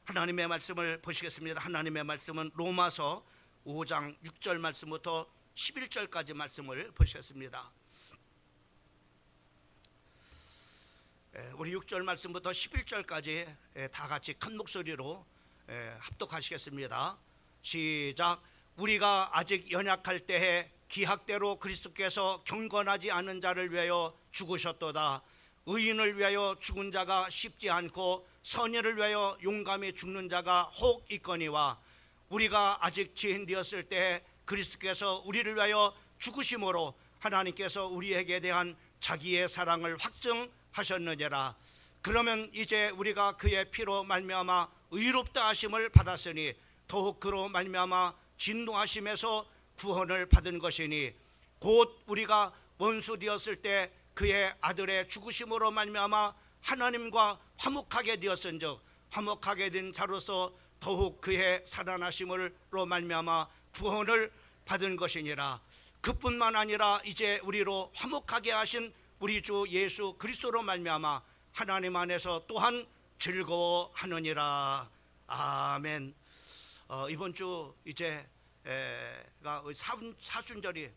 하나님의 말씀을 보시겠습니다. 하나님의 말씀은 로마서 5장 6절 말씀부터 11절까지 말씀을 보시겠습니다. 우리 6절 말씀부터 11절까지 다 같이 큰 목소리로 합독하시겠습니다. 시작. 우리가 아직 연약할 때에 기학대로 그리스도께서 경건하지 않은 자를 위하여 죽으셨도다. 의인을 위하여 죽은 자가 쉽지 않고 선의를 위하여 용감히 죽는 자가 혹 있거니와 우리가 아직 지인 되었을 때에 그리스도께서 우리를 위하여 죽으심으로 하나님께서 우리에게 대한 자기의 사랑을 확증하셨느니라. 그러면 이제 우리가 그의 피로 말미암아 의롭다 하심을 받았으니 더욱 그로 말미암아 진노하심에서 구원을 받은 것이니 곧 우리가 원수 되었을 때 그의 아들의 죽으심으로 말미암아 하나님과 화목하게 되었은즉 화목하게 된 자로서 더욱 그의 살아나심으로 말미암아 구원을 받은 것이니라. 그뿐만 아니라 이제 우리로 화목하게 하신 우리 주 예수 그리스도로 말미암아 하나님 안에서 또한 즐거워하느니라. 아멘. 이번 주 이제 사순절이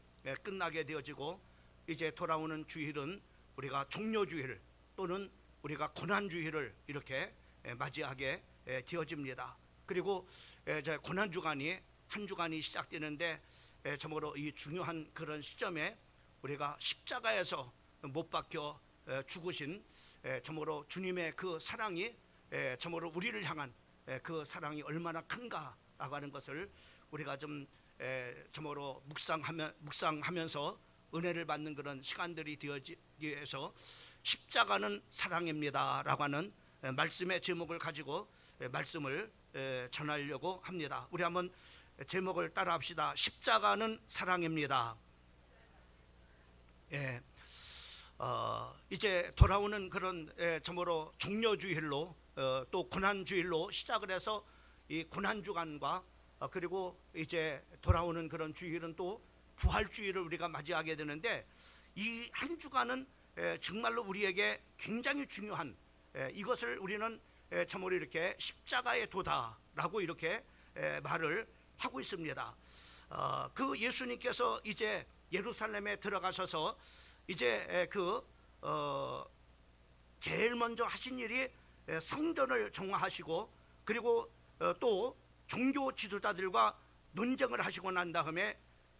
끝나게 되어지고 이제 돌아오는 주일은 우리가 종료주일 또는 우리가 고난주일을 이렇게 맞이하게 되어집니다. 그리고 이제 고난주간이 한 주간이 시작되는데 참으로 이 중요한 그런 시점에 우리가 십자가에서 못 박혀 죽으신 참으로 주님의 그 사랑이 참으로 우리를 향한 그 사랑이 얼마나 큰가라고 하는 것을 우리가 좀 참으로 묵상하면서 은혜를 받는 그런 시간들이 되어지기 위해서 십자가는 사랑입니다라고 하는 말씀의 제목을 가지고 말씀을 전하려고 합니다. 우리 한번 제목을 따라합시다. 십자가는 사랑입니다. 이제 돌아오는 그런 참으로 종료주일로 또 고난주일로 시작을 해서 이 고난주간과 그리고 이제 돌아오는 그런 주일은 또 부활주일을 우리가 맞이하게 되는데 이 한 주간은 정말로 우리에게 굉장히 중요한 이것을 우리는 참으로 이렇게 십자가의 도다라고 이렇게 말을 하고 있습니다. 그 예수님께서 이제 예루살렘에 들어가셔서 이제 제일 먼저 하신 일이 성전을 정화하시고 그리고 또 종교 지도자들과 논쟁을 하시고 난 다음에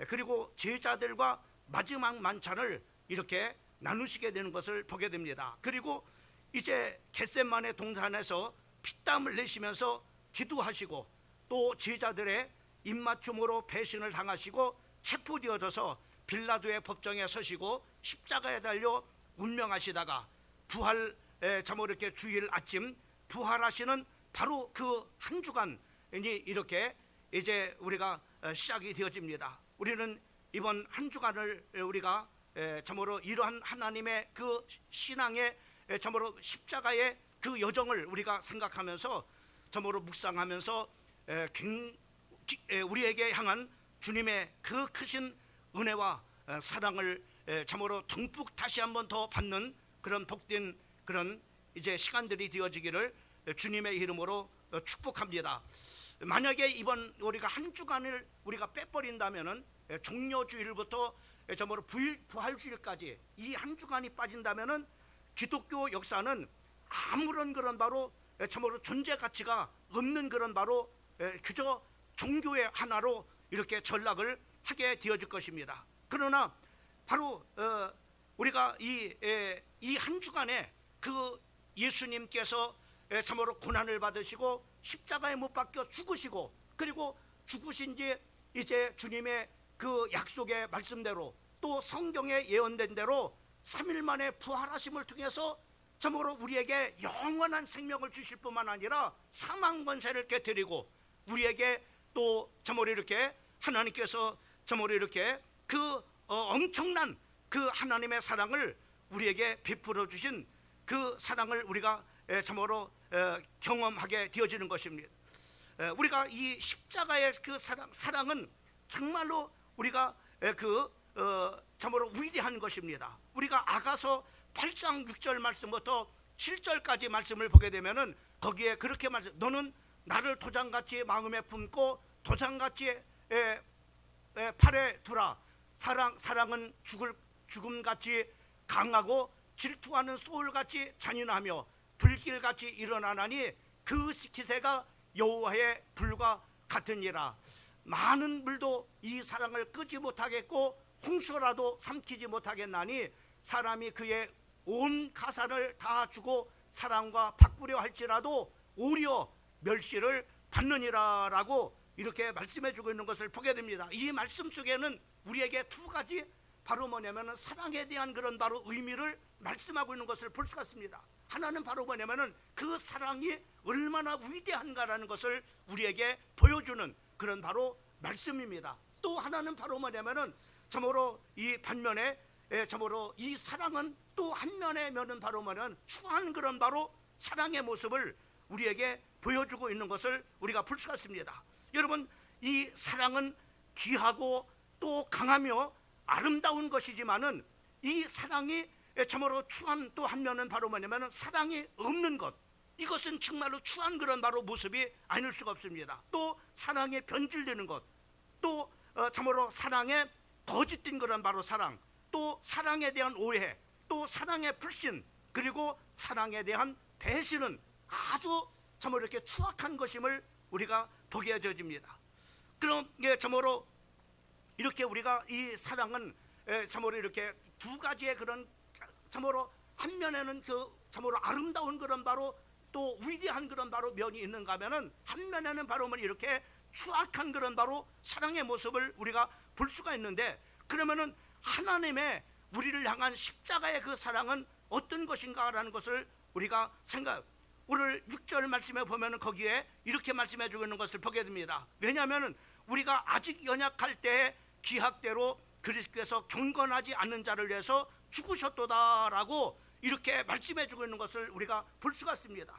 그리고 제자들과 마지막 만찬을 이렇게 나누시게 되는 것을 보게 됩니다. 그리고 이제 겟세마네 동산에서 피땀을 내시면서 기도하시고 또 제자들의 입맞춤으로 배신을 당하시고 체포되어져서 빌라도의 법정에 서시고 십자가에 달려 운명하시다가 부활 참으로 이렇게 주일 아침 부활하시는 바로 그 한 주간이 이렇게 이제 우리가 시작이 되어집니다. 우리는 이번 한 주간을 우리가 참으로 이러한 하나님의 그 신앙의 참으로 십자가의 그 여정을 우리가 생각하면서 참으로 묵상하면서 우리에게 향한 주님의 그 크신 은혜와 사랑을 참으로 듬뿍 다시 한번 더 받는 그런 복된 그런 이제 시간들이 되어지기를 주님의 이름으로 축복합니다. 만약에 이번 우리가 한 주간을 우리가 빼버린다면은 종료주일부터 참으로 부활주일까지 이 한 주간이 빠진다면은 기독교 역사는 아무런 그런 바로 참으로 존재 가치가 없는 그런 바로 그저 종교의 하나로 이렇게 전락을 하게 되어질 것입니다. 그러나 바로 우리가 이 한 주간에 그 예수님께서 참으로 고난을 받으시고 십자가에 못 박혀 죽으시고 그리고 죽으신 지 이제 주님의 그 약속의 말씀대로 또 성경에 예언된 대로 3일 만에 부활하심을 통해서 참으로 우리에게 영원한 생명을 주실 뿐만 아니라 사망 권세를 깨뜨리고 우리에게 또 참으로 이렇게 하나님께서 참으로 이렇게 그 엄청난 그 하나님의 사랑을 우리에게 베풀어 주신 그 사랑을 우리가 참으로 경험하게 되어지는 것입니다. 우리가 이 십자가의 그 사랑은 정말로 우리가 참으로 위대한 것입니다. 우리가 아가서 8장 6절 말씀부터 7절까지 말씀을 보게 되면은 거기에 그렇게 말씀, 너는 나를 도장같이 마음에 품고 도장같이 팔에 두라. 사랑은 죽음같이 강하고 질투하는 소울같이 잔인하며 불길같이 일어나나니 그 기세가 여호와의 불과 같으니라. 많은 물도 이 사랑을 끄지 못하겠고 홍수라도 삼키지 못하겠나니 사람이 그의 온 가산을 다 주고 사랑과 바꾸려 할지라도 오히려 멸시를 받느니라 라고 이렇게 말씀해 주고 있는 것을 보게 됩니다. 이 말씀 속에는 우리에게 두 가지 바로 뭐냐면 사랑에 대한 그런 바로 의미를 말씀하고 있는 것을 볼 수가 있습니다. 하나는 바로 뭐냐면 그 사랑이 얼마나 위대한가라는 것을 우리에게 보여주는 그런 바로 말씀입니다. 또 하나는 바로 뭐냐면 참으로 이 반면에 참으로 이 사랑은 또 한면의 면은 바로 뭐냐면 추한 그런 바로 사랑의 모습을 우리에게 보여주고 있는 것을 우리가 볼 수가 있습니다. 여러분, 이 사랑은 귀하고 또 강하며 아름다운 것이지만은 이 사랑이 참으로 추한 또 한면은 바로 뭐냐면 사랑이 없는 것, 이것은 정말로 추한 그런 바로 모습이 아닐 수가 없습니다. 또 사랑에 변질되는 것, 또 참으로 사랑에 거짓된 그런 바로 사랑, 또 사랑에 대한 오해, 또 사랑의 불신, 그리고 사랑에 대한 배신은 아주 참으로 이렇게 추악한 것임을 우리가 보게 되어집니다. 그럼 참으로 이렇게 우리가 이 사랑은 참으로 이렇게 두 가지의 그런 참으로 한 면에는 그 참으로 아름다운 그런 바로 또 위대한 그런 바로 면이 있는가 하면은 한 면에는 바로 이렇게 추악한 그런 바로 사랑의 모습을 우리가 볼 수가 있는데, 그러면은 하나님의 우리를 향한 십자가의 그 사랑은 어떤 것인가라는 것을 우리가 오늘 6절 말씀에 보면은 거기에 이렇게 말씀해 주고 있는 것을 보게 됩니다. 왜냐하면은 우리가 아직 연약할 때에 기약대로 그리스도께서 경건하지 않는 자를 위해서 죽으셨도다라고 이렇게 말씀해 주고 있는 것을 우리가 볼 수가 있습니다.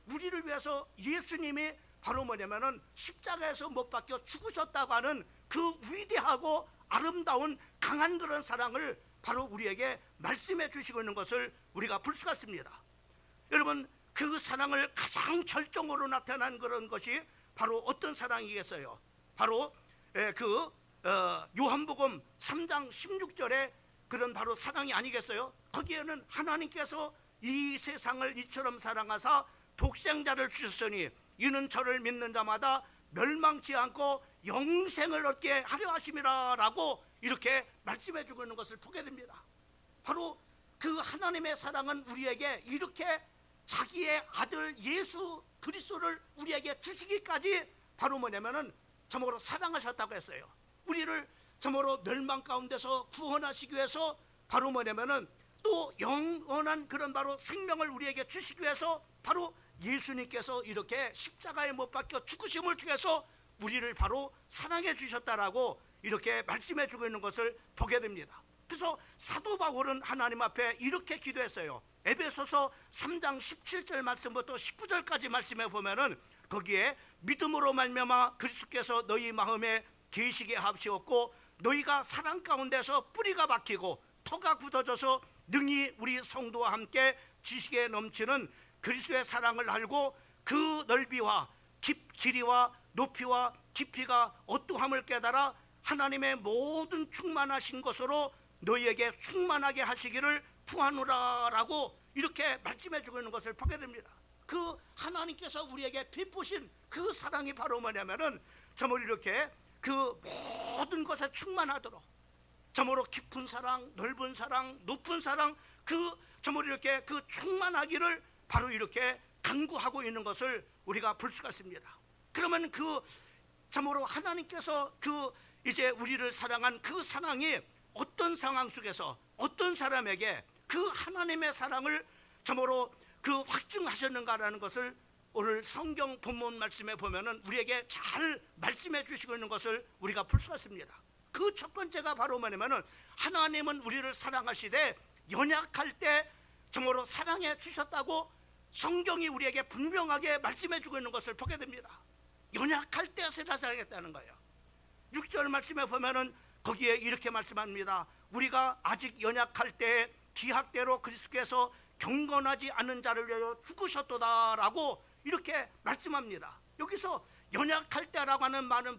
우리를 위해서 예수님이 바로 뭐냐면은 십자가에서 못 박혀 죽으셨다고 하는 그 위대하고 아름다운 강한 그런 사랑을 바로 우리에게 말씀해 주시고 있는 것을 우리가 볼 수가 있습니다. 여러분, 그 사랑을 가장 절정으로 나타난 그런 것이 바로 어떤 사랑이겠어요? 바로 요한복음 3장 16절에 그런 바로 사랑이 아니겠어요? 거기에는 하나님께서 이 세상을 이처럼 사랑하사 독생자를 주셨으니 이는 저를 믿는 자마다 멸망치 않고 영생을 얻게 하려 하심이라 라고 이렇게 말씀해 주고 있는 것을 보게 됩니다. 바로 그 하나님의 사랑은 우리에게 이렇게 자기의 아들 예수 그리스도를 우리에게 주시기까지 바로 뭐냐면은 참으로 사랑하셨다고 했어요. 우리를 참으로 멸망 가운데서 구원하시기 위해서 바로 뭐냐면은 또 영원한 그런 바로 생명을 우리에게 주시기 위해서 바로 예수님께서 이렇게 십자가에 못 박혀 죽으심을 통해서 우리를 바로 사랑해 주셨다라고 이렇게 말씀해 주고 있는 것을 보게 됩니다. 그래서 사도 바울은 하나님 앞에 이렇게 기도했어요. 에베소서 3장 17절 말씀부터 19절까지 말씀해 보면은 거기에 믿음으로 말미암아 그리스도께서 너희 마음에 계시게 하시었고 너희가 사랑 가운데서 뿌리가 박히고 터가 굳어져서 능히 우리 성도와 함께 지식에 넘치는 그리스도의 사랑을 알고 그 넓이와 길이와 높이와 깊이가 어떠함을 깨달아 하나님의 모든 충만하신 것으로 너희에게 충만하게 하시기를 구하노라라고 이렇게 말씀해 주고 있는 것을 보게 됩니다. 그 하나님께서 우리에게 베푸신 그 사랑이 바로 뭐냐면은 정말 이렇게 그 모든 것에 충만하도록 정말로 깊은 사랑, 넓은 사랑, 높은 사랑, 그 정말 이렇게 그 충만하기를 바로 이렇게 간구하고 있는 것을 우리가 볼 수가 있습니다. 그러면 그 정말로 하나님께서 그 이제 우리를 사랑한 그 사랑이 어떤 상황 속에서 어떤 사람에게 그 하나님의 사랑을 정말로 그 확증하셨는가라는 것을 오늘 성경 본문 말씀에 보면은 우리에게 잘 말씀해 주시고 있는 것을 우리가 볼 수가 있습니다. 그 첫 번째가 바로 뭐냐면은 하나님은 우리를 사랑하시되 연약할 때 정말로 사랑해 주셨다고 성경이 우리에게 분명하게 말씀해 주고 있는 것을 보게 됩니다. 연약할 때 사랑했다는 거예요. 6절 말씀에 보면은 거기에 이렇게 말씀합니다. 우리가 아직 연약할 때 기약대로 그리스도께서 경건하지 않은 자를 위하여 죽으셨도다라고 이렇게 말씀합니다. 여기서 연약할 때라고 하는 말은,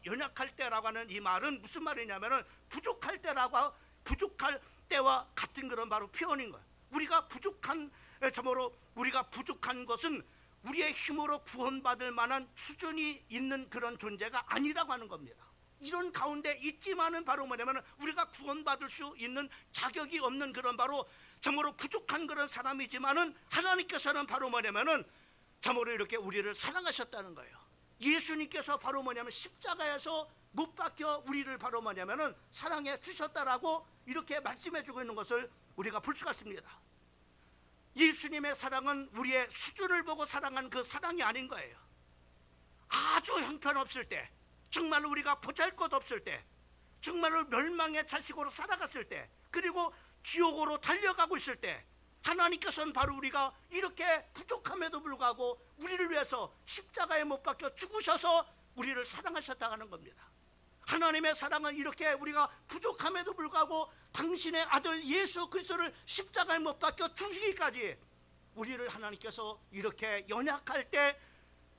연약할 때라고 하는 이 말은 무슨 말이냐면은 부족할 때와 같은 그런 바로 표현인 거예요. 우리가 부족한, 참으로 우리가 부족한 것은 우리의 힘으로 구원받을 만한 수준이 있는 그런 존재가 아니라고 하는 겁니다. 이런 가운데 있지만은 바로 뭐냐면 우리가 구원받을 수 있는 자격이 없는 그런 바로 참으로 부족한 그런 사람이지만은 하나님께서는 바로 뭐냐면은 참으로 이렇게 우리를 사랑하셨다는 거예요. 예수님께서 바로 뭐냐면 십자가에서 못 박혀 우리를 바로 뭐냐면은 사랑해 주셨다라고 이렇게 말씀해 주고 있는 것을 우리가 볼 수가 있습니다. 예수님의 사랑은 우리의 수준을 보고 사랑한 그 사랑이 아닌 거예요. 아주 형편없을 때, 정말로 우리가 보잘것없을 때, 정말로 멸망의 자식으로 살아갔을 때, 그리고 지옥으로 달려가고 있을 때 하나님께서는 바로 우리가 이렇게 부족함에도 불구하고 우리를 위해서 십자가에 못 박혀 죽으셔서 우리를 사랑하셨다는 겁니다. 하나님의 사랑은 이렇게 우리가 부족함에도 불구하고 당신의 아들 예수 그리스도를 십자가에 못 박혀 죽이기까지 우리를 하나님께서 이렇게 연약할 때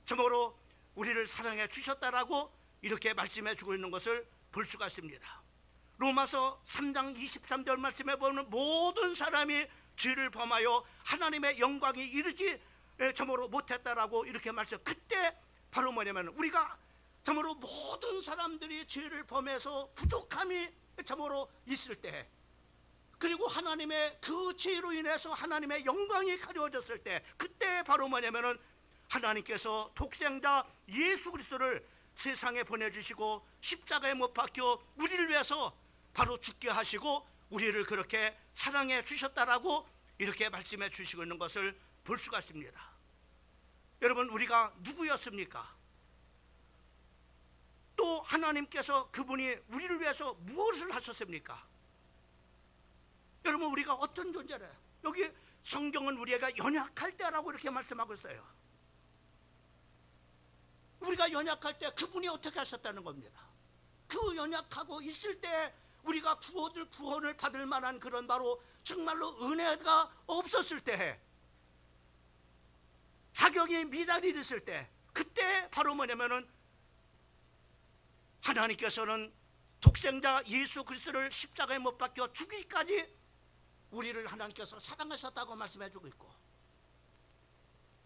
참으로 우리를 사랑해 주셨다라고 이렇게 말씀해 주고 있는 것을 볼 수가 있습니다. 로마서 3장 23절 말씀에 보면 모든 사람이 죄를 범하여 하나님의 영광이 이르지 참으로 못했다라고 이렇게 말씀. 그때 바로 뭐냐면 우리가 참으로 모든 사람들이 죄를 범해서 부족함이 참으로 있을 때, 그리고 하나님의 그 죄로 인해서 하나님의 영광이 가려워졌을 때, 그때 바로 뭐냐면은 하나님께서 독생자 예수 그리스도를 세상에 보내주시고 십자가에 못 박혀 우리를 위해서 바로 죽게 하시고 우리를 그렇게 사랑해 주셨다라고 이렇게 말씀해 주시고 있는 것을 볼 수가 있습니다. 여러분, 우리가 누구였습니까? 또 하나님께서 그분이 우리를 위해서 무엇을 하셨습니까? 여러분, 우리가 어떤 존재래요? 여기 성경은 우리가 연약할 때라고 이렇게 말씀하고 있어요. 우리가 연약할 때 그분이 어떻게 하셨다는 겁니다. 그 연약하고 있을 때 우리가 구원을 받을 만한 그런 바로 정말로 은혜가 없었을 때, 자격이 미달이 됐을 때, 그때 바로 뭐냐면은 하나님께서는 독생자 예수 그리스도를 십자가에 못 박혀 죽이기까지 우리를 하나님께서 사랑하셨다고 말씀해 주고 있고,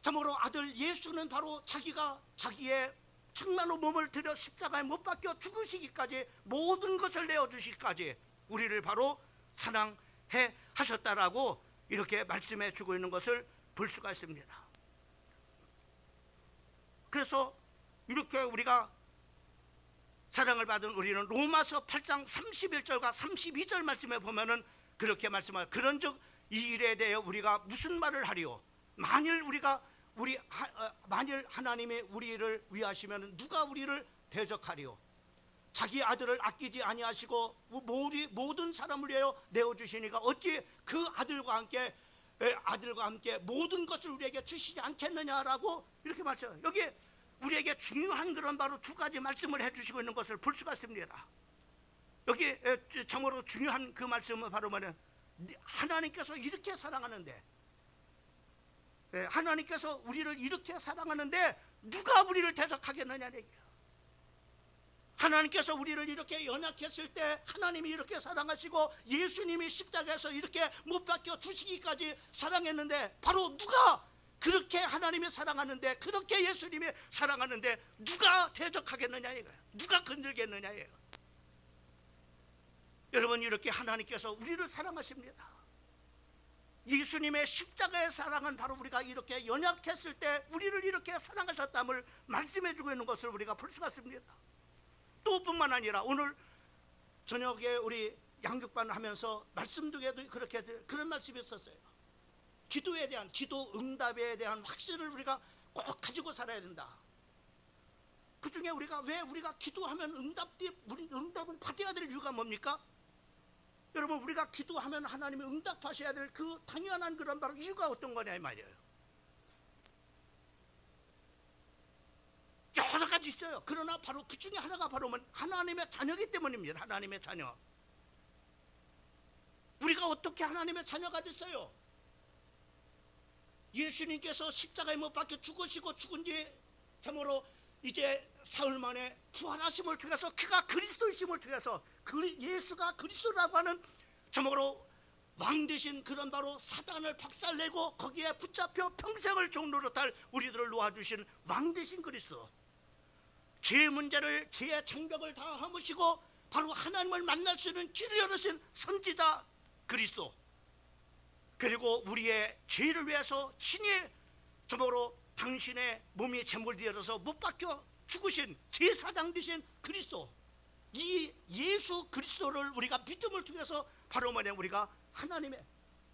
참으로 아들 예수는 바로 자기가 자기의 정말로 몸을 들여 십자가에 못 박혀 죽으시기까지 모든 것을 내어주시기까지 우리를 바로 사랑해 하셨다라고 이렇게 말씀해 주고 있는 것을 볼 수가 있습니다. 그래서 이렇게 우리가 사랑을 받은 우리는 로마서 8장 31절과 32절 말씀에 보면은 그렇게 말씀하여 그런즉 이 일에 대해 우리가 무슨 말을 하리요? 만일 하나님이 우리를 위하시면 누가 우리를 대적하리요? 자기 아들을 아끼지 아니하시고 모든 사람을 위하여 내어주시니까 어찌 그 아들과 함께 모든 것을 우리에게 주시지 않겠느냐라고 이렇게 말씀해요. 여기 우리에게 중요한 그런 바로 두 가지 말씀을 해주시고 있는 것을 볼 수가 있습니다. 여기 참으로 중요한 그 말씀은 바로 뭐냐, 하나님께서 이렇게 사랑하는데, 하나님께서 우리를 이렇게 사랑하는데 누가 우리를 대적하겠느냐는 얘기예요. 하나님께서 우리를 이렇게 연약했을 때 하나님이 이렇게 사랑하시고 예수님이 십자가에서 이렇게 못 박혀 주시기까지 사랑했는데, 바로 누가 그렇게 하나님이 사랑하는데, 그렇게 예수님이 사랑하는데 누가 대적하겠느냐 이거예요. 누가 건들겠느냐 이거예요. 여러분, 이렇게 하나님께서 우리를 사랑하십니다. 예수님의 십자가의 사랑은 바로 우리가 이렇게 연약했을 때 우리를 이렇게 사랑하셨다을 말씀해 주고 있는 것을 우리가 볼 수가 있습니다. 또 뿐만 아니라 오늘 저녁에 우리 양육반 하면서 말씀 중에도 그렇게 그런 말씀이 있었어요. 기도에 대한, 기도 응답에 대한 확신을 우리가 꼭 가지고 살아야 된다. 그 중에 왜 우리가 기도하면 응답을 받아야 될 이유가 뭡니까? 여러분, 우리가 기도하면 하나님이 응답하셔야 될 그 당연한 그런 바로 이유가 어떤 거냐 이 말이에요. 여러 가지 있어요. 그러나 바로 그 중에 하나가 바로 하나님의 자녀이기 때문입니다. 하나님의 자녀. 우리가 어떻게 하나님의 자녀가 됐어요? 예수님께서 십자가에 못 박혀 죽으시고 죽은 지 참으로 이제 사흘 만에 부활하심을 통해서 그가 그리스도이심을 통해서 예수가 그리스도라고 하는 참으로 왕 되신 그런 바로 사단을 박살내고 거기에 붙잡혀 평생을 종로로 탈 우리들을 놓아주신 왕 되신 그리스도, 죄의 문제를 죄의 장벽을 다 허무시고 바로 하나님을 만날 수 있는 길을 열으신 선지자 그리스도, 그리고 우리의 죄를 위해서 친히 저보로 당신의 몸이 제물 되어서 못 박혀 죽으신 제사장 되신 그리스도, 이 예수 그리스도를 우리가 믿음을 통해서 바로 뭐냐, 우리가 하나님의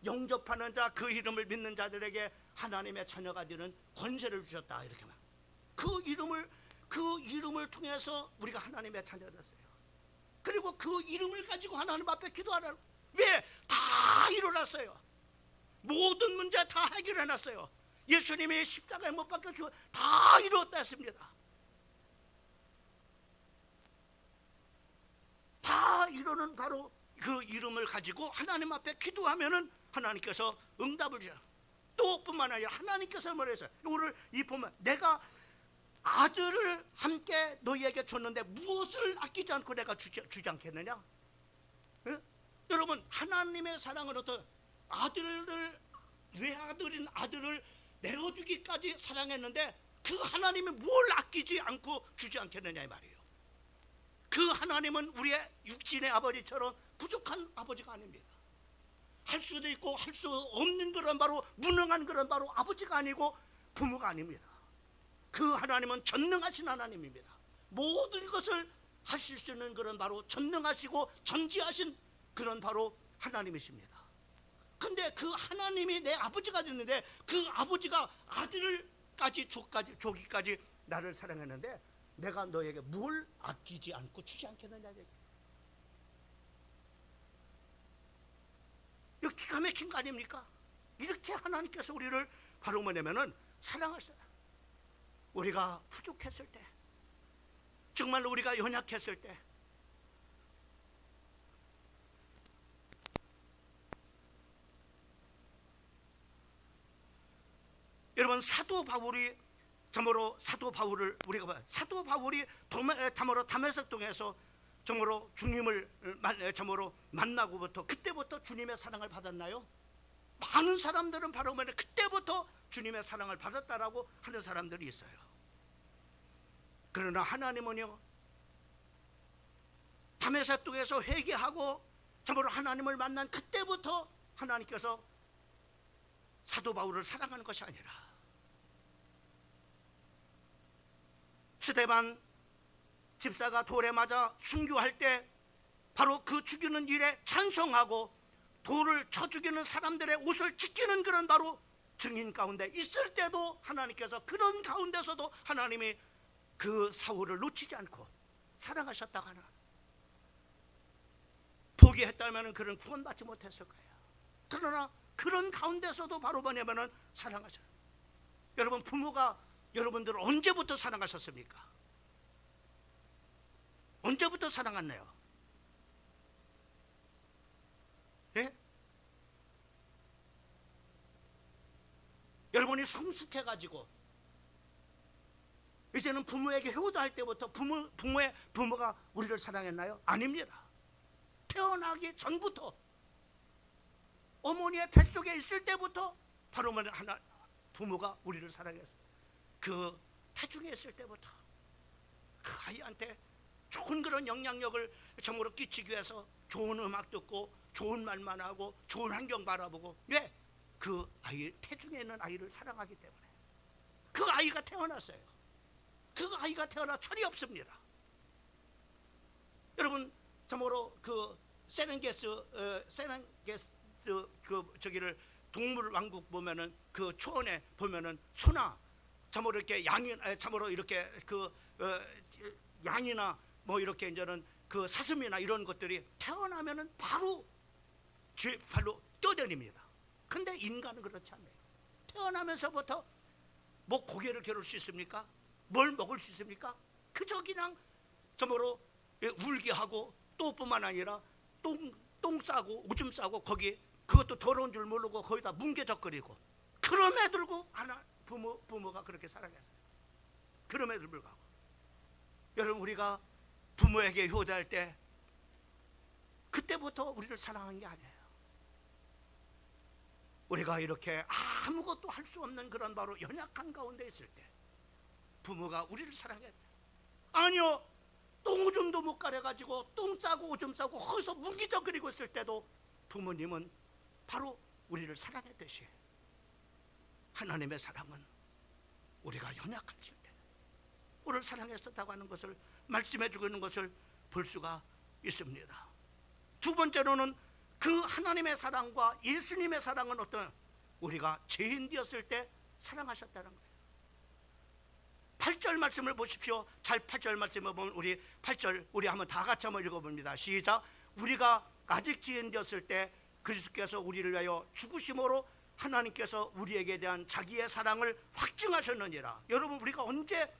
영접하는 자, 그 이름을 믿는 자들에게 하나님의 자녀가 되는 권세를 주셨다. 이렇게 말. 그 이름을 통해서 우리가 하나님의 자녀가 됐어요. 그리고 그 이름을 가지고 하나님 앞에 기도하라. 왜? 다 일어났어요. 모든 문제 다 해결해 놨어요. 예수님이 십자가에 못 박혀 죽어 다 이루었다 했습니다. 다 이루는 바로 그 이름을 가지고 하나님 앞에 기도하면은 하나님께서 응답을 주셔. 또 뿐만 아니라 하나님께서 뭐랬어요? 오늘 이 보면 내가 아들을 함께 너희에게 줬는데 무엇을 아끼지 않고 내가 주지 않겠느냐? 예? 여러분, 하나님의 사랑은 어떤 아들을, 외아들인 아들을 내어주기까지 사랑했는데 그 하나님이 뭘 아끼지 않고 주지 않겠느냐 이 말이에요. 그 하나님은 우리의 육신의 아버지처럼 부족한 아버지가 아닙니다. 할 수도 있고 할 수 없는 그런 바로 무능한 그런 바로 아버지가 아니고 부모가 아닙니다. 그 하나님은 전능하신 하나님입니다. 모든 것을 하실 수 있는 그런 바로 전능하시고 전지하신 그런 바로 하나님이십니다. 근데 그 하나님이 내 아버지가 됐는데 그 아버지가 아들을까지 조기까지 나를 사랑했는데 내가 너에게 뭘 아끼지 않고 주지 않겠느냐. 이거 기가 막힌 거 아닙니까? 이렇게 하나님께서 우리를 바로 뭐냐면은 사랑하셔요. 우리가 부족했을 때, 정말로 우리가 연약했을 때, 여러분, 사도 바울이 정말로 사도 바울을 우리가 봐요. 사도 바울이 다메섹 동에서 정말로 주님을 정말로 만나고부터 그때부터 주님의 사랑을 받았나요? 많은 사람들은 바로 그때부터 주님의 사랑을 받았다라고 하는 사람들이 있어요. 그러나 하나님은요, 다메섹 동에서 회개하고 정말로 하나님을 만난 그때부터 하나님께서 사도 바울을 사랑하는 것이 아니라 스데반 집사가 돌에 맞아 순교할 때 바로 그 죽이는 일에 찬송하고 돌을 쳐 죽이는 사람들의 옷을 지키는 그런 바로 증인 가운데 있을 때도 하나님께서 그런 가운데서도 하나님이 그 사울을 놓치지 않고 사랑하셨다고 하나. 포기했다면 그런 구원받지 못했을 거예요. 그러나 그런 가운데서도 바로 뭐냐면은 사랑하셔요. 여러분, 부모가 여러분들을 언제부터 사랑하셨습니까? 언제부터 사랑했나요? 예? 여러분이 성숙해가지고 이제는 부모에게 효도할 때부터 부모가 우리를 사랑했나요? 아닙니다. 태어나기 전부터 어머니의 뱃속에 있을 때부터 바로 부모가 우리를 사랑했어요. 그 태중에 있을 때부터 그 아이한테 좋은 그런 영향력을 정으로 끼치기 위해서 좋은 음악 듣고 좋은 말만 하고 좋은 환경 바라보고, 왜? 그 아이 태중에 있는 아이를 사랑하기 때문에. 그 아이가 태어났어요. 그 아이가 태어나 철이 없습니다. 여러분, 정으로 그 세렝게스 그 저기를 동물 왕국 보면은 그 초원에 보면은 소나 참으로 이렇게 참으로 이렇게 그 양이나 뭐 이렇게 이제는 그 사슴이나 이런 것들이 태어나면은 바로 발로 뛰어다닙니다. 근데 인간은 그렇지 않아요. 태어나면서부터 뭐 고개를 겨룰 수 있습니까? 뭘 먹을 수 있습니까? 그저 그냥 참으로 울게 하고, 또 뿐만 아니라 똥 싸고 오줌 싸고 거기 그것도 더러운 줄 모르고 거기다 뭉개적거리고, 그럼에도 불구하고 부모가 그렇게 살아갔어요. 그럼에도 불구하고 여러분, 우리가 부모에게 효도할 때 그때부터 우리를 사랑한 게 아니에요. 우리가 이렇게 아무것도 할 수 없는 그런 바로 연약한 가운데 있을 때 부모가 우리를 사랑했다. 아니요, 똥오줌도 못 가려가지고 똥 싸고 오줌 싸고 거기서 무기적거리고 있을 때도 부모님은 바로 우리를 사랑했듯이 하나님의 사랑은 우리가 연약했을 때 우리를 사랑했었다고 하는 것을 말씀해 주고 있는 것을 볼 수가 있습니다. 두 번째로는 그 하나님의 사랑과 예수님의 사랑은 어떤, 우리가 죄인 되었을 때 사랑하셨다는 거예요. 8절 말씀을 보십시오. 잘 8절 말씀을 보면 우리 8절 우리 한번 다 같이 한번 읽어봅니다. 시작. 우리가 아직 죄인 되었을 때 그리스도께서 우리를 위하여 죽으심으로 하나님께서 우리에게 대한 자기의 사랑을 확증하셨느니라. 여러분, 우리가 언제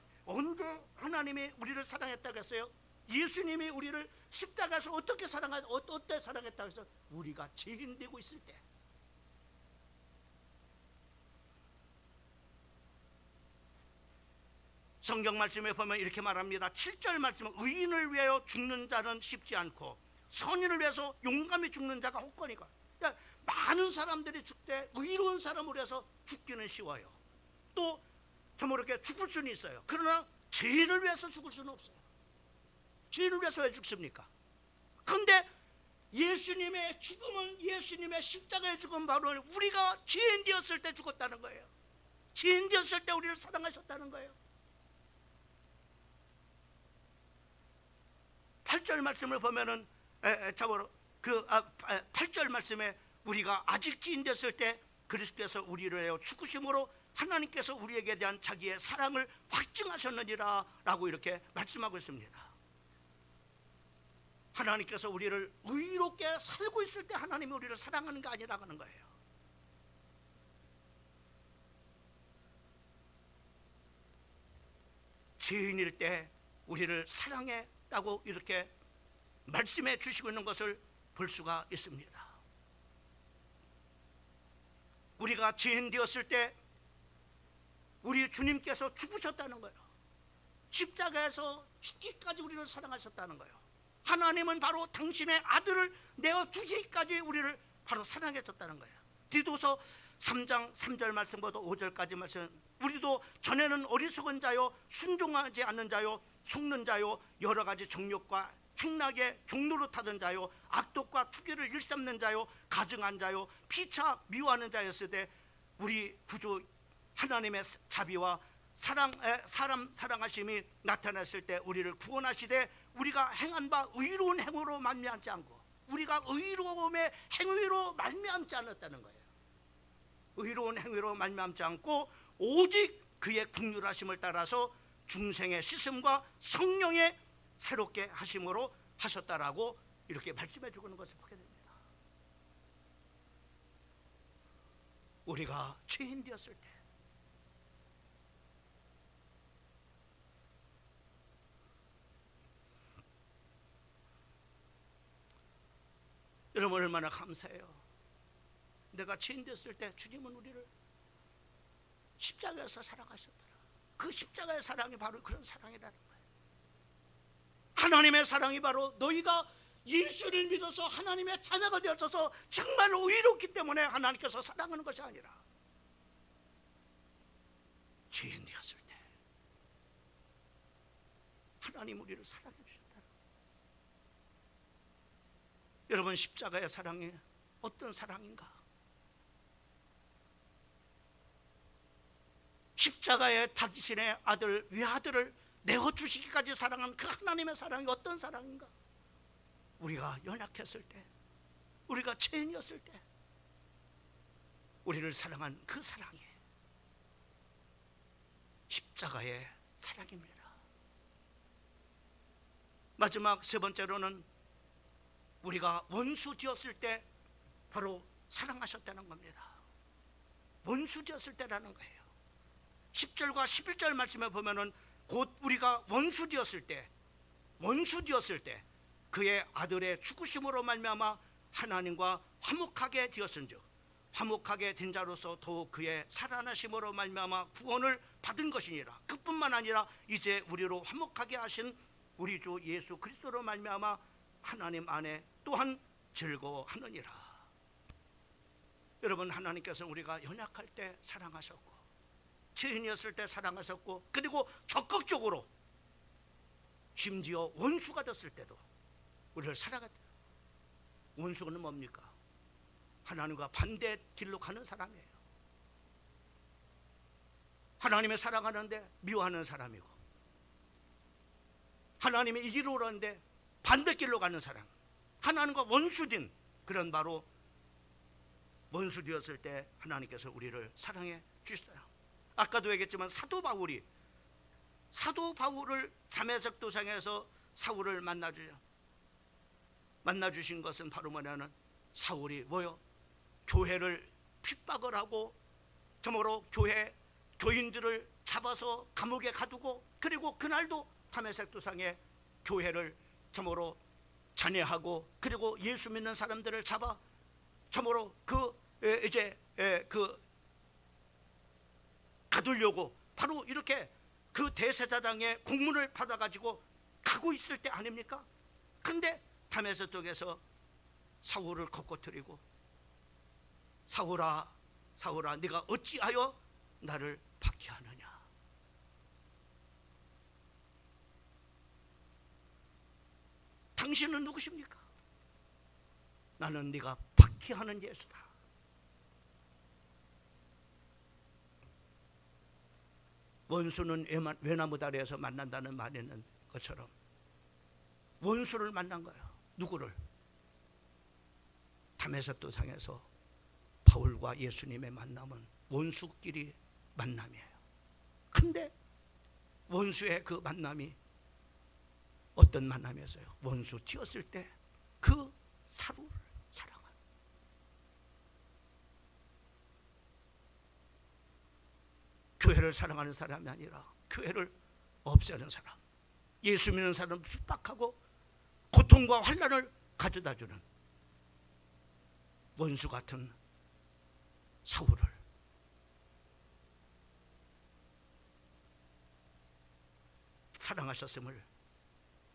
하나님이 우리를 사랑했다고 했어요? 예수님이 우리를 십자가에서 어떻게 사랑했다고 해서 우리가 죄인 되고 있을 때. 성경 말씀에 보면 이렇게 말합니다. 7절 말씀은 의인을 위하여 죽는 자는 쉽지 않고 선인을 위해서 용감히 죽는 자가 혹거니가. 그러니까 많은 사람들이 죽되 의로운 사람을 위해서 죽기는 쉬워요. 또 저렇게 죽을 수는 있어요. 그러나 죄인을 위해서 죽을 수는 없어요. 죄인을 위해서 왜 죽습니까? 그런데 예수님의 죽음은, 예수님의 십자가의 죽음은 바로 우리가 죄인 되었을 때 죽었다는 거예요. 죄인 되었을 때 우리를 사랑하셨다는 거예요. 8절 말씀을 보면은 참고로 그 8절 말씀에 우리가 아직 죄인 되었을 때 그리스도께서 우리를 위하여 죽으심으로 하나님께서 우리에게 대한 자기의 사랑을 확증하셨느니라 라고 이렇게 말씀하고 있습니다. 하나님께서 우리를 의롭게 살고 있을 때 하나님이 우리를 사랑하는 게 아니라고 하는 거예요. 죄인일 때 우리를 사랑했다고 이렇게 말씀해 주시고 있는 것을 볼 수가 있습니다. 우리가 죄인 되었을 때 우리 주님께서 죽으셨다는 거예요. 십자가에서 죽기까지 우리를 사랑하셨다는 거예요. 하나님은 바로 당신의 아들을 내어주시기까지 우리를 바로 사랑했었다는 거예요. 디도서 3장 3절 말씀보다 5절까지 말씀, 우리도 전에는 어리석은 자요 순종하지 않는 자요 속는 자요 여러 가지 정욕과 행락의 종로로 타던 자요 악독과 투기를 일삼는 자요 가증한 자요 피차 미워하는 자였을 때 우리 구주 하나님의 자비와 사람 사랑하심이 나타났을 때 우리를 구원하시되 우리가 행한 바 의로운 행위로 말미암지 않고, 우리가 의로움의 행위로 말미암지 않았다는 거예요. 의로운 행위로 말미암지 않고 오직 그의 긍휼하심을 따라서 중생의 씻음과 성령의 새롭게 하심으로 하셨다라고 이렇게 말씀해 주고 있는 것을 보게 됩니다. 우리가 죄인 되었을 때 여러분 얼마나 감사해요. 내가 죄인 됐을 때 주님은 우리를 십자가에서 사랑하셨더라. 그 십자가의 사랑이 바로 그런 사랑이라는 거예요. 하나님의 사랑이 바로 너희가 예수를 믿어서 하나님의 자녀가 되어서 정말로 의롭기 때문에 하나님께서 사랑하는 것이 아니라 죄인 되었을 때 하나님 우리를 사랑해 주셨다. 여러분, 십자가의 사랑이 어떤 사랑인가? 십자가에 당신의 아들, 외아들을 내어주시기까지 사랑한 그 하나님의 사랑이 어떤 사랑인가? 우리가 연약했을 때, 우리가 죄인이었을 때 우리를 사랑한 그 사랑이 십자가의 사랑입니다. 마지막 세 번째로는 우리가 원수 되었을 때 바로 사랑하셨다는 겁니다. 원수 되었을 때라는 거예요. 10절과 11절 말씀에 보면은 곧 우리가 원수 되었을 때 그의 아들의 죽으심으로 말미암아 하나님과 화목하게 되었은즉 화목하게 된 자로서 더욱 그의 살아나심으로 말미암아 구원을 받은 것이니라. 그뿐만 아니라 이제 우리로 화목하게 하신 우리 주 예수 그리스도로 말미암아 하나님 안에 또한 즐거워하느니라. 여러분, 하나님께서 우리가 연약할 때 사랑하셨고, 죄인이었을 때 사랑하셨고, 그리고 적극적으로 심지어 원수가 됐을 때도 우리를 사랑했대요. 원수는 뭡니까? 하나님과 반대 길로 가는 사람이에요. 하나님의 사랑하는데 미워하는 사람이고, 하나님의 이기로 오는데 반대길로 가는 사람, 하나님과 원수된 그런 바로 원수 되었을 때 하나님께서 우리를 사랑해 주셨어요. 아까도 얘기했지만 사도 바울을 다메섹 도상에서 사울을 만나주신 것은 바로 뭐냐면, 사울이 교회를 핍박을 하고 정말로 교인들을 잡아서 감옥에 가두고, 그리고 그날도 다메섹 도상에 교회를 정말로 잔해하고, 그리고 예수 믿는 사람들을 잡아 정말로 가두려고 바로 이렇게 그 대제사장의 공문을 받아가지고 가고 있을 때 아닙니까? 근데 다메섹 쪽에서 사울을 걷고뜨리고, 사울아 네가 어찌하여 나를 박해하느냐? 당신은 누구십니까? 나는 네가 박해하는 예수다. 원수는 외나무 다리에서 만난다는 말이 있는 것처럼 원수를 만난 거예요. 누구를? 다메섹 도상에서 바울과 예수님의 만남은 원수끼리 만남이에요. 근데 원수의 그 만남이 어떤 만남이었어요? 원수 튀었을 때 그 사울을 사랑한, 교회를 사랑하는 사람이 아니라 교회를 없애는 사람, 예수 믿는 사람을 핍박하고 고통과 환난을 가져다주는 원수 같은 사울을 사랑하셨음을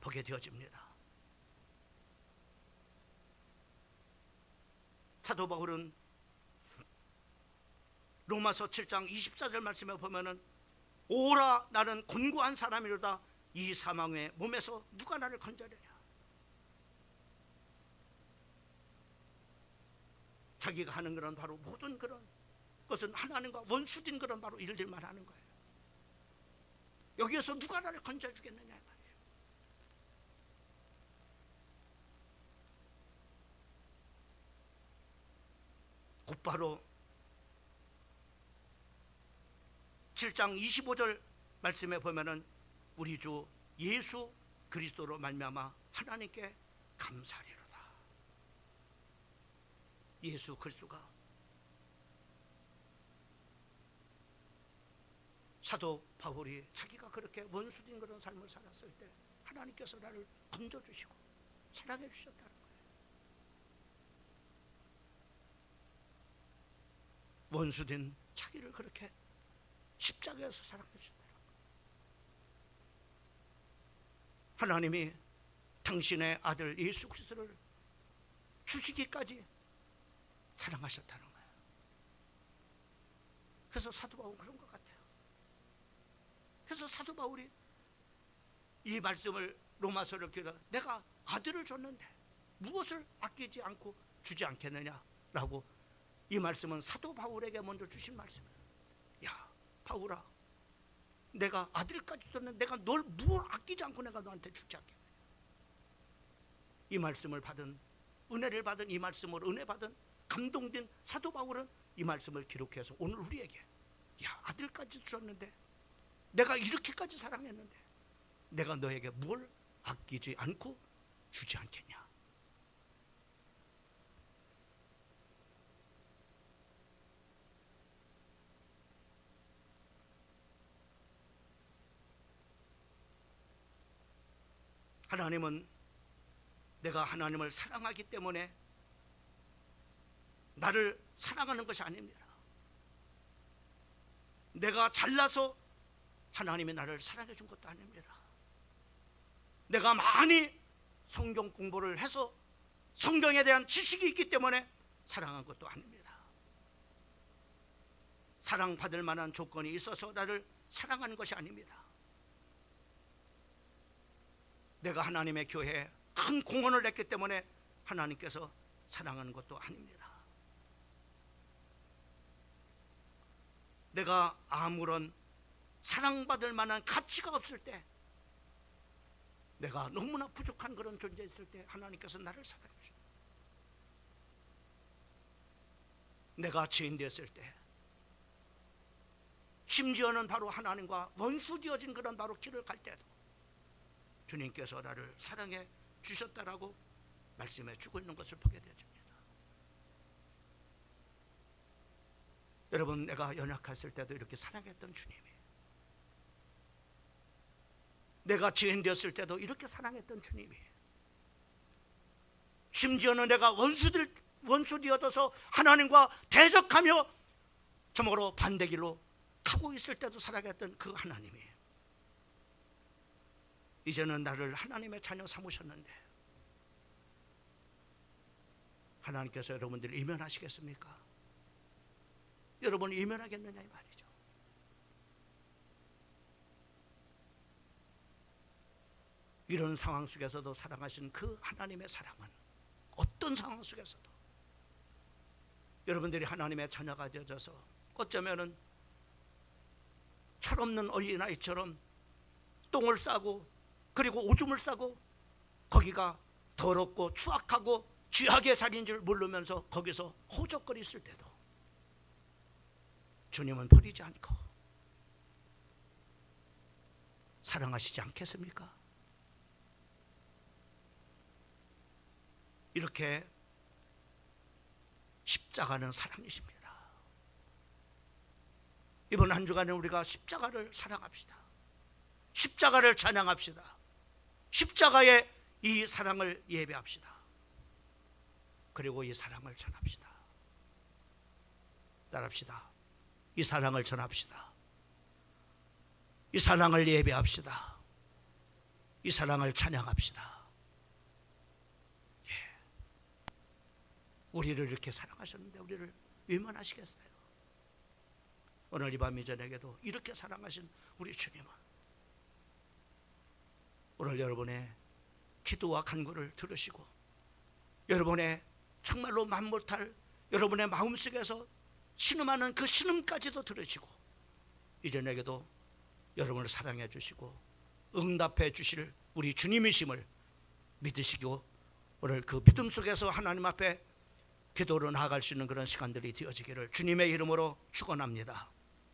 보게 되어집니다. 사도 바울은 로마서 7장 24절 말씀에 보면은, 오라 나는 곤고한 사람이로다, 이 사망의 몸에서 누가 나를 건져내랴. 자기가 하는 그런 바로 모든 그런 것은 하나님과 원수된 그런 바로 일들만 하는 거예요. 여기에서 누가 나를 건져주겠느냐 말이에요. 곧바로 7장 25절 말씀에 보면은, 우리 주 예수 그리스도로 말미암아 하나님께 감사하리로다. 예수 그리스도가, 사도 바울이 자기가 그렇게 원수된 그런 삶을 살았을 때 하나님께서 나를 건져주시고 사랑해 주셨다는 거예요. 원수된 자기를 그렇게 십자가에서 사랑해 주셨다는 거예요. 하나님이 당신의 아들 예수 그리스도를 주시기까지 사랑하셨다는 거예요. 그래서 사도 바울은 그런 것 같아요. 그래서 사도 바울이 이 말씀을 로마서를 기록해, 내가 아들을 줬는데 무엇을 아끼지 않고 주지 않겠느냐라고, 이 말씀은 사도 바울에게 먼저 주신 말씀이에요. 야 바울아, 내가 아들까지 줬는데 내가 널 무엇 아끼지 않고 내가 너한테 주지 않겠느냐. 이 말씀을 받은, 은혜를 받은, 이 말씀으로 은혜 받은 감동된 사도 바울은 이 말씀을 기록해서 오늘 우리에게, 야 아들까지 줬는데, 내가 이렇게까지 사랑했는데 내가 너에게 뭘 아끼지 않고 주지 않겠냐. 하나님은 내가 하나님을 사랑하기 때문에 나를 사랑하는 것이 아닙니다. 내가 잘나서 하나님이 나를 사랑해 준 것도 아닙니다. 내가 많이 성경 공부를 해서 성경에 대한 지식이 있기 때문에 사랑한 것도 아닙니다. 사랑받을 만한 조건이 있어서 나를 사랑하는 것이 아닙니다. 내가 하나님의 교회에 큰 공헌을 했기 때문에 하나님께서 사랑하는 것도 아닙니다. 내가 아무런 사랑받을 만한 가치가 없을 때, 내가 너무나 부족한 그런 존재였을 때 하나님께서 나를 사랑해 주십니다. 내가 죄인 되었을 때, 심지어는 바로 하나님과 원수 되어진 그런 바로 길을 갈 때도 주님께서 나를 사랑해 주셨다라고 말씀해 주고 있는 것을 보게 되어집니다. 여러분, 내가 연약했을 때도 이렇게 사랑했던 주님이, 내가 죄인 되었을 때도 이렇게 사랑했던 주님이, 심지어는 내가 원수 되어져서 하나님과 대적하며 저먹으로 반대길로 가고 있을 때도 사랑했던 그 하나님이 이제는 나를 하나님의 자녀 삼으셨는데, 하나님께서 여러분들을 이면하시겠습니까? 여러분이 이면하겠느냐 이 말이죠. 이런 상황 속에서도 사랑하신 그 하나님의 사랑은 어떤 상황 속에서도 여러분들이 하나님의 자녀가 되어져서 어쩌면은 철없는 어린아이처럼 똥을 싸고 그리고 오줌을 싸고 거기가 더럽고 추악하고 죄악의 자리인 줄 모르면서 거기서 호적거리 있을 때도 주님은 버리지 않고 사랑하시지 않겠습니까? 이렇게 십자가는 사랑이십니다. 이번 한 주간에 우리가 십자가를 사랑합시다. 십자가를 찬양합시다. 십자가의 이 사랑을 예배합시다. 그리고 이 사랑을 전합시다. 따라합시다. 이 사랑을 전합시다. 이 사랑을 예배합시다. 이 사랑을 찬양합시다. 우리를 이렇게 사랑하셨는데 우리를 외면하시겠어요? 오늘 이 밤 이전에게도 이렇게 사랑하신 우리 주님은 오늘 여러분의 기도와 간구를 들으시고 여러분의 정말로 맘 못할 여러분의 마음속에서 신음하는 그 신음까지도 들으시고 이전에게도 여러분을 사랑해 주시고 응답해 주실 우리 주님이심을 믿으시고 오늘 그 믿음 속에서 하나님 앞에 기도로 나아갈 수 있는 그런 시간들이 되어지기를 주님의 이름으로 축원합니다.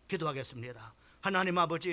기도하겠습니다. 하나님 아버지,